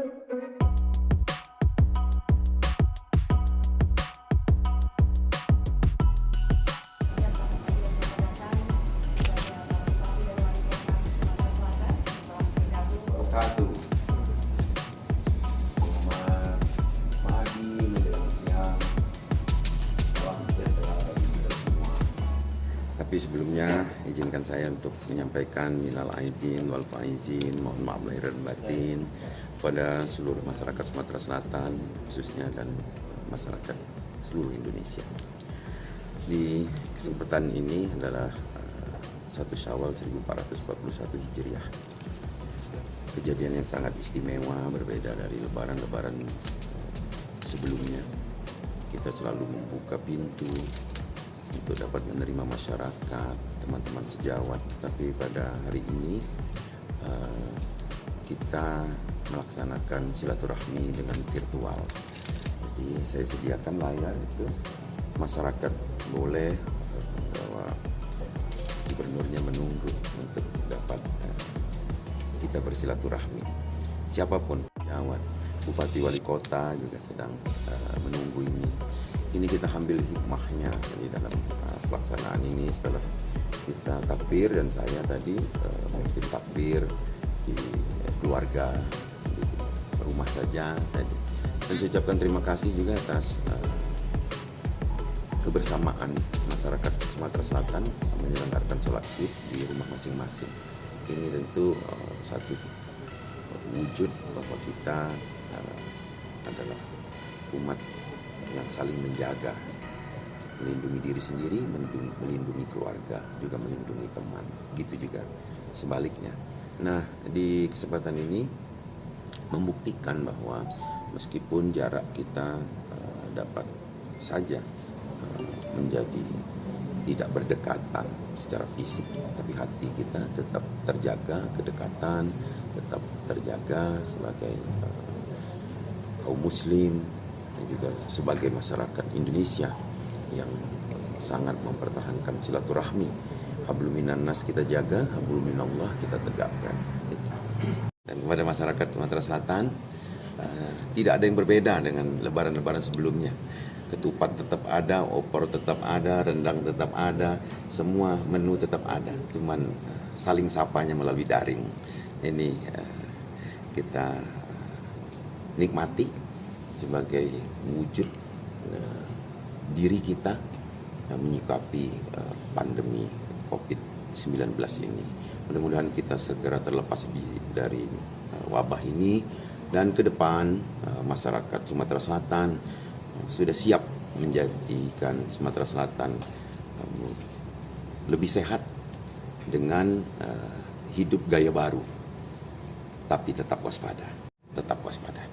Wabarakatuh. Selamat pagi, menjelang siang. Salam sejahtera bagi kita semua. Tapi sebelumnya izinkan saya untuk menyampaikan minal aidin wal faizin, mohon maaf lahir dan batin pada seluruh masyarakat Sumatera Selatan khususnya dan masyarakat seluruh Indonesia. Di kesempatan ini adalah 1 Syawal 1441 Hijriah. Kejadian yang sangat istimewa, berbeda dari lebaran-lebaran sebelumnya. Kita selalu membuka pintu untuk dapat menerima masyarakat, teman-teman sejawat. Tapi pada hari ini kita melaksanakan silaturahmi dengan virtual. Jadi saya sediakan layar itu, masyarakat boleh bahwa gubernurnya menunggu untuk dapat kita bersilaturahmi. Siapapun, jawat, bupati, wali kota juga sedang menunggu ini. Ini kita ambil hikmahnya di dalam pelaksanaan ini setelah kita takbir, dan saya tadi mungkin takbir di keluarga, di rumah saja tadi. Dan saya ucapkan terima kasih juga atas kebersamaan masyarakat Sumatera Selatan menyelenggarakan sholat Id di rumah masing-masing. Ini tentu satu wujud bahwa kita adalah umat yang saling menjaga, melindungi diri sendiri, melindungi keluarga, juga melindungi teman. Gitu juga sebaliknya. Nah, di kesempatan ini membuktikan bahwa meskipun jarak kita dapat saja menjadi tidak berdekatan secara fisik, tapi hati kita tetap terjaga kedekatan, tetap terjaga sebagai kaum muslim dan juga sebagai masyarakat Indonesia yang sangat mempertahankan silaturahmi. Hablum minan nas kita jaga, hablum minallah kita tegakkan. Dan kepada masyarakat Sumatera Selatan, tidak ada yang berbeda dengan lebaran-lebaran sebelumnya. Ketupat tetap ada, opor tetap ada, rendang tetap ada, semua menu tetap ada. Cuman saling sapanya melalui daring. Ini kita nikmati sebagai wujud diri kita menyikapi pandemi COVID-19 ini. Mudah-mudahan kita segera terlepas dari wabah ini, dan ke depan masyarakat Sumatera Selatan sudah siap menjadikan Sumatera Selatan lebih sehat dengan hidup gaya baru, tapi tetap waspada, tetap waspada.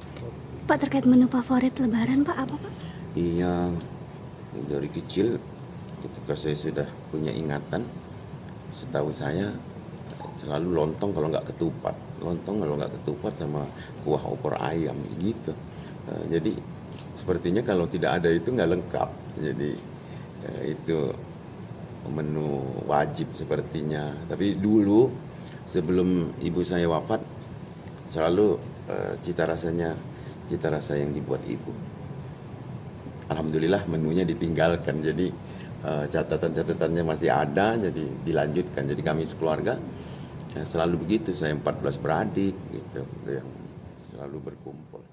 Pak, terkait menu favorit Lebaran, Pak, apa Pak? Iya, dari kecil ketika saya sudah punya ingatan, setahu saya selalu lontong kalau nggak ketupat, lontong kalau nggak ketupat sama kuah opor ayam gitu. Jadi sepertinya kalau tidak ada itu nggak lengkap. Jadi itu menu wajib sepertinya. Tapi dulu sebelum ibu saya wafat, selalu cita rasa yang dibuat ibu. Alhamdulillah menunya ditinggalkan. Jadi catatan-catatannya masih ada, jadi dilanjutkan. Jadi kami sekeluarga selalu begitu. Saya 14 beradik gitu, yang selalu berkumpul.